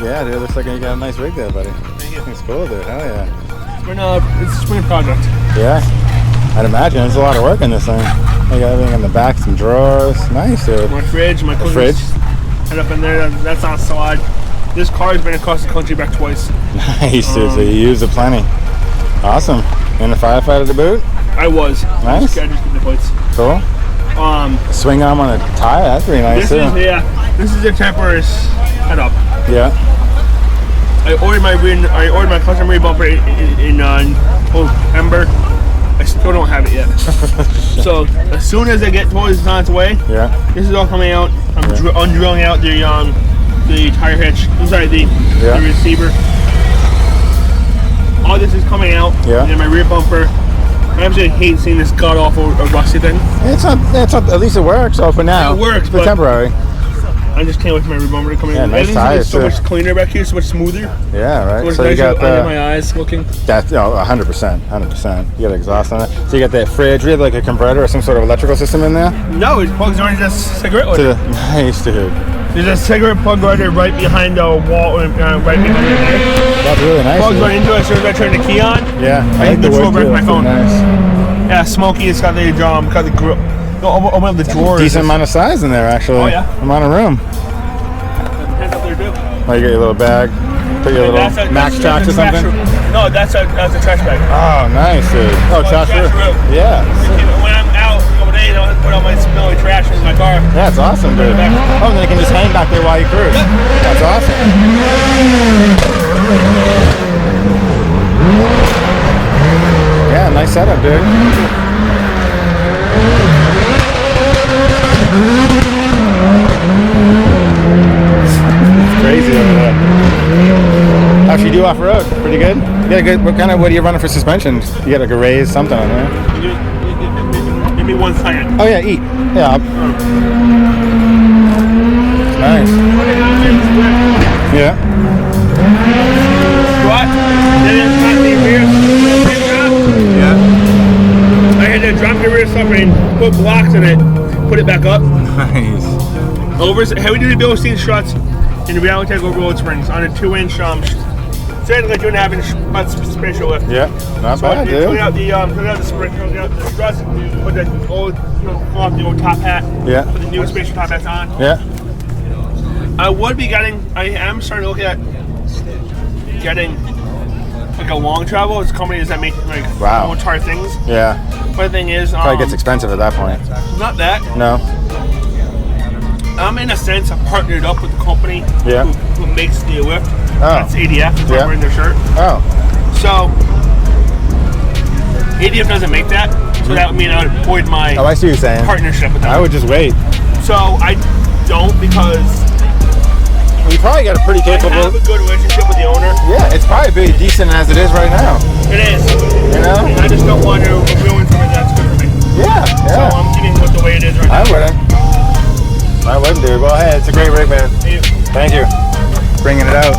Yeah, dude, looks like you got a nice rig there, buddy. Thank you. It's cool, dude. Hell yeah. It's a spring project. Yeah, I'd imagine there's a lot of work in this thing. You got everything in the back, some drawers. Nice, dude. My fridge, my cousin's fridge. head up in there. That's on slide. This car has been across the country back twice. Nice, dude. So you use it plenty. Awesome. And a firefighter to boot? I was. Nice. I just get the plates. Cool. Swing arm on a tire. That's pretty nice too. This is the temporary head up. Yeah. I ordered my custom rear bumper in November. I still don't have it yet. So as soon as I get toys on its way, this is all coming out. I'm drilling out the tire hitch. I'm sorry, the receiver. All this is coming out. And my rear bumper. I absolutely hate seeing this god awful rusty thing. It's not. At least it works. So for now, it works. It's temporary. I just can't wait for my rear bumper to come in. Nice tires, it's so much cleaner back here, so much smoother. Yeah, right. So you got under my eyes looking. That's 100%, 100%. You got exhaust on it. So you got that fridge. Do you have like a converter or some sort of electrical system in there? No, it plugs right into this cigarette lighter. Nice, dude. There's a cigarette plug lighter right behind the wall, right behind it there. That's really nice. Plugs right into it. As soon as I turn the key on, I can control right from my phone. Nice. Yeah, smoky. It's got the grill. Open up the drawers. Decent amount of size in there, actually. Oh yeah. Amount of room. Depends up there too. Oh, you got your little bag. Put your little Max tracks or something. No, that's a trash bag. Oh, nice, dude. Oh, trash room. Yeah. When I'm out a couple days, I'll put all my smelly trash in my car. Yeah, that's awesome, dude. Oh, and then you can just hang back there while you cruise. Yep. That's awesome. Yeah, nice setup, dude. It's crazy over there. How'd you do off-road? Pretty good? You got a good, what are you running for suspension? You got like a raise something on there? Give me 1 second. Oh yeah, eat. Yeah. Nice. Yeah. What? Yeah. I had to drop the rear stopper and put blocks in it, put it back up. Nice. Heavy duty Bilstein struts and the Reality overload springs on a 2-inch instead of like 2.5-inch spatial lift. Yeah, not bad, dude. Clean out the spring, clean out the struts, put the old, off the old top hat. Yeah. Put the new spatial top hats on. Yeah. I am starting to look at getting like a long travel. It's companies that make like long tire things. Yeah. But the thing is, probably gets expensive at that point. Not that. No. I'm in a sense partnered up with the company who makes the lift. That's ADF. It's wearing their shirt. Oh. So ADF doesn't make that, so that would mean I would avoid my I see what you're saying. Partnership with them. I would just wait. So I don't because you probably got a pretty capable. I have a good relationship with the owner. Yeah, it's probably pretty decent as it is right now. It is. You know. And I just don't want to ruin something that's good for me. Yeah. So I'm keeping with the way it is right now. I wouldn't. I wouldn't, dude. Go ahead. It's a great rig, man. Thank you. Thank you. Bringing it out.